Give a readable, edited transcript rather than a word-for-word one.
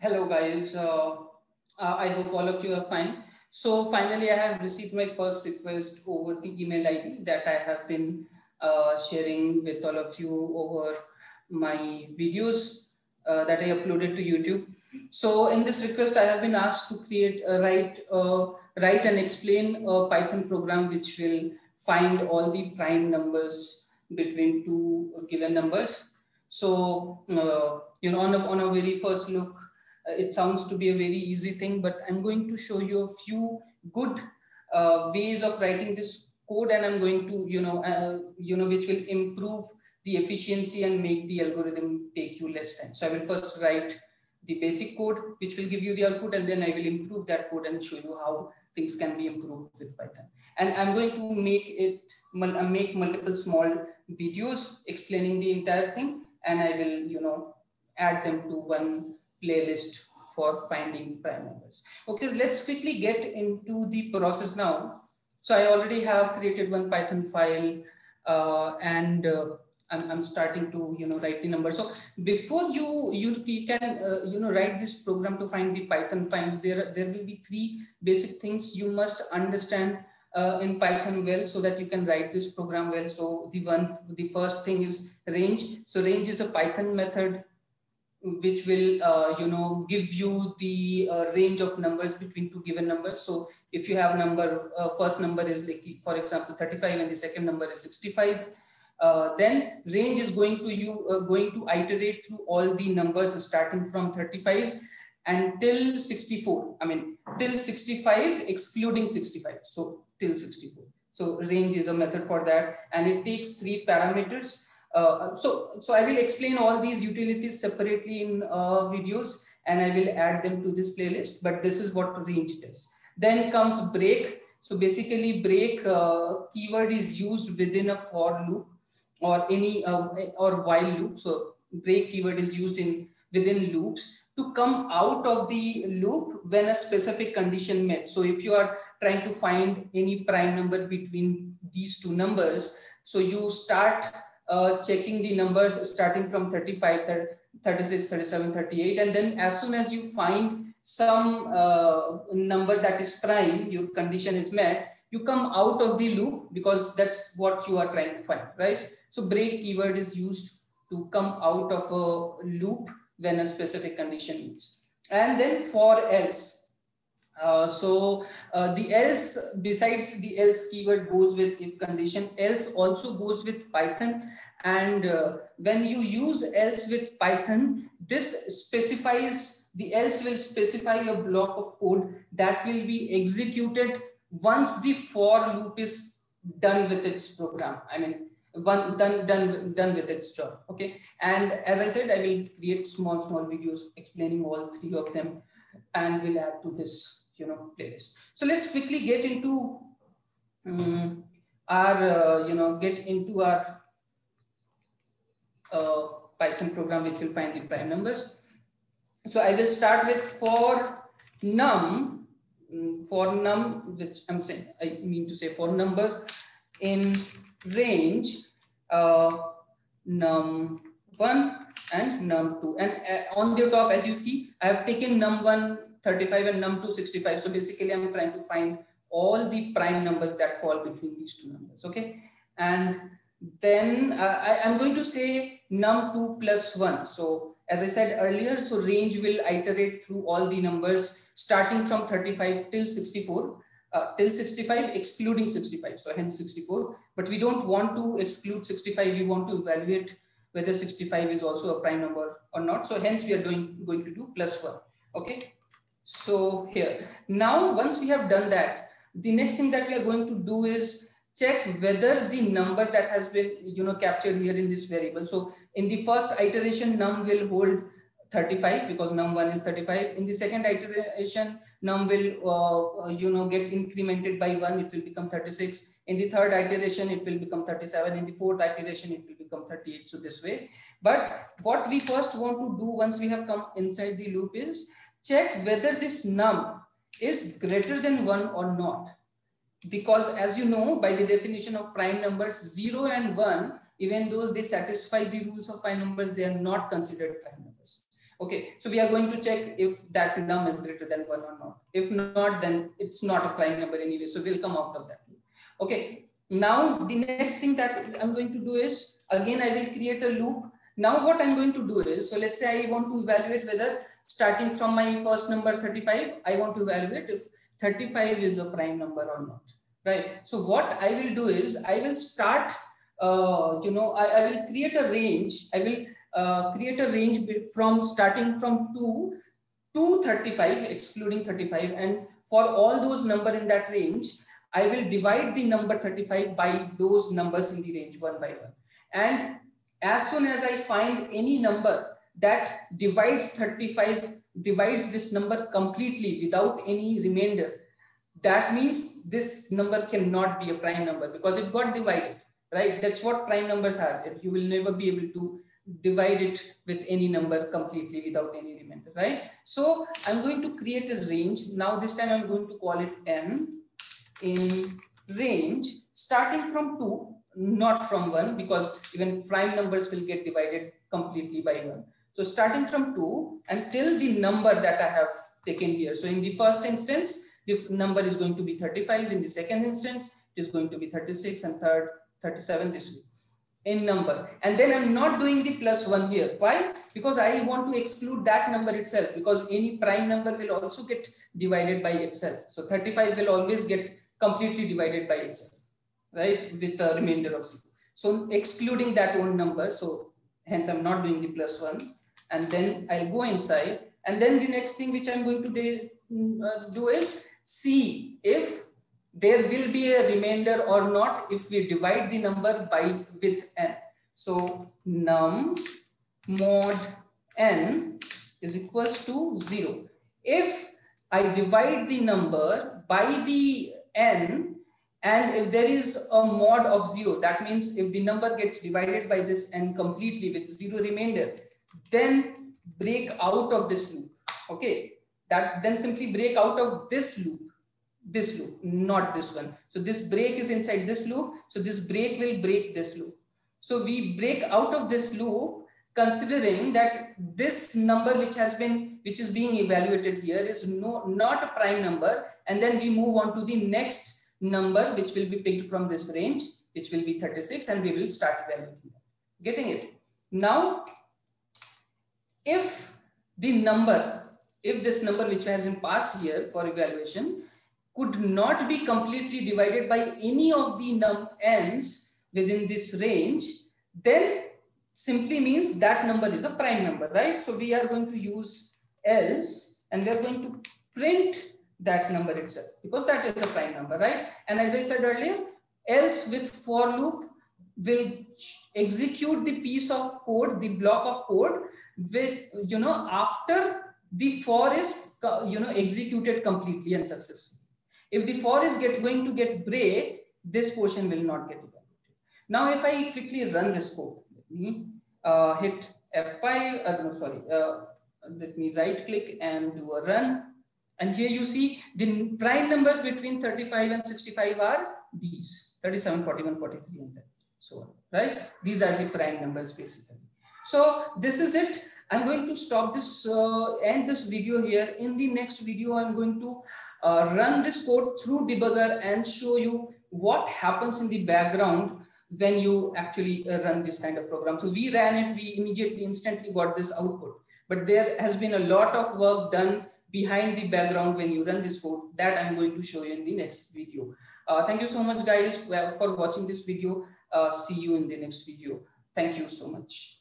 Hello guys, I hope all of you are fine. So finally I have received my first request over the email ID that I have been sharing with all of you over my videos that I uploaded to YouTube. So in this request I have been asked to write and explain a Python program which will find all the prime numbers between two given numbers. So on a very first look, it sounds to be a very easy thing, but I'm going to show you a few good ways of writing this code, and I'm going to, which will improve the efficiency and make the algorithm take you less time. So I will first write the basic code, which will give you the output, and then I will improve that code and show you how things can be improved with Python. And I'm going to make multiple small videos explaining the entire thing, and I will, add them to one playlist for finding prime numbers. Okay, let's quickly get into the process now. So I already have created one Python file and I'm starting to write the number. So before you can write this program to find the Python finds, there will be three basic things you must understand in Python well, so that you can write this program well. So the first thing is range. So range is a Python method which will give you the range of numbers between two given numbers. So if you have first number is like, for example, 35 and the second number is 65, then range is going to iterate through all the numbers starting from 35 until 64. I mean till 65 excluding 65. So till 64. So range is a method for that, and it takes three parameters. So I will explain all these utilities separately in videos, and I will add them to this playlist, but this is what range does. Then comes break. So basically break keyword is used within a for loop or any or while loop. So break keyword is used within loops to come out of the loop when a specific condition met. So if you are trying to find any prime number between these two numbers, so you start checking the numbers starting from 35, 36, 37, 38. And then as soon as you find some number that is prime, your condition is met, you come out of the loop because that's what you are trying to find, right? So break keyword is used to come out of a loop when a specific condition meets. And then for else. The else, besides the else keyword goes with if condition, else also goes with Python. And when you use else with Python, the else will specify a block of code that will be executed once the for loop is done with its program. I mean, done with its job. Okay. And as I said, I will create small videos explaining all three of them, and we'll add to this playlist. So let's quickly get into our Python program which will find the prime numbers. So I will start with for num, which I mean to say for number in range num1 and num2, and on the top, as you see, I have taken num1 35 and num2 65. So basically I'm trying to find all the prime numbers that fall between these two numbers. Okay, and then I'm going to say num2 plus 1. So as I said earlier, so range will iterate through all the numbers starting from 35 till 64, till 65 excluding 65, so hence 64. But we don't want to exclude 65, we want to evaluate whether 65 is also a prime number or not. So hence we are going to do plus 1. Okay, so here now, once we have done that, the next thing that we are going to do is check whether the number that has been captured here in this variable. So in the first iteration, num will hold 35 because num1 is 35. In the second iteration, num will get incremented by 1, it will become 36. In the third iteration, it will become 37. In the fourth iteration, it will become 38. So this way. But what we first want to do once we have come inside the loop is check whether this num is greater than 1 or not. Because as you know, by the definition of prime numbers, 0 and 1, even though they satisfy the rules of prime numbers, they are not considered prime numbers. Okay, so we are going to check if that num is greater than 1 or not. If not, then it's not a prime number anyway. So we'll come out of that. Okay, now the next thing that I'm going to do is, again, I will create a loop. Now what I'm going to do is, so let's say I want to evaluate whether starting from my first number 35, I want to evaluate if 35 is a prime number or not, right? So what I will do is, I will start, I will create a range. I will create a range from starting from 2 to 35, excluding 35. And for all those numbers in that range, I will divide the number 35 by those numbers in the range one by one. And as soon as I find any number that divides 35, divides this number completely without any remainder, that means this number cannot be a prime number because it got divided, right? That's what prime numbers are. You will never be able to divide it with any number completely without any remainder, right? So I'm going to create a range. Now this time I'm going to call it n in range starting from 2, not from 1, because even prime numbers will get divided completely by 1. So starting from 2 until the number that I have taken here. So in the first instance, this number is going to be 35. In the second instance, it is going to be 36, and third 37 this way in number. And then I'm not doing the +1 here. Why? Because I want to exclude that number itself, because any prime number will also get divided by itself. So 35 will always get completely divided by itself, right? With a remainder of 0. So excluding that own number. So hence I'm not doing the +1. And then I'll go inside. And then the next thing which I'm going to do is see if there will be a remainder or not if we divide the number by with n. So num mod n is equals to 0. If I divide the number by the n, and if there is a mod of 0, that means if the number gets divided by this n completely with 0 remainder, then break out of this loop. Okay, that then simply break out of this loop, not this one. So this break is inside this loop. So this break will break this loop. So we break out of this loop considering that this number which is being evaluated here is not a prime number. And then we move on to the next number which will be picked from this range, which will be 36, and we will start evaluating that. Getting it? Now, if this number which has been passed here for evaluation could not be completely divided by any of the n's within this range, then simply means that number is a prime number, right? So we are going to use else, and we are going to print that number itself, because that is a prime number, right? And as I said earlier, else with for loop will execute the piece of code, the block of code, with after the for is executed completely and successfully. If the for is going to get break, this portion will not get evaluated. Now, if I quickly run this code, let me hit F5. Let me right click and do a run. And here you see the prime numbers between 35 and 65 are these 37, 41, 43, and so on, right? These are the prime numbers basically. So this is it. I'm going to stop this, end this video here. In the next video, I'm going to run this code through debugger and show you what happens in the background when you actually run this kind of program. So we ran it, we instantly got this output, but there has been a lot of work done behind the background when you run this code that I'm going to show you in the next video. Thank you so much guys for watching this video. See you in the next video. Thank you so much.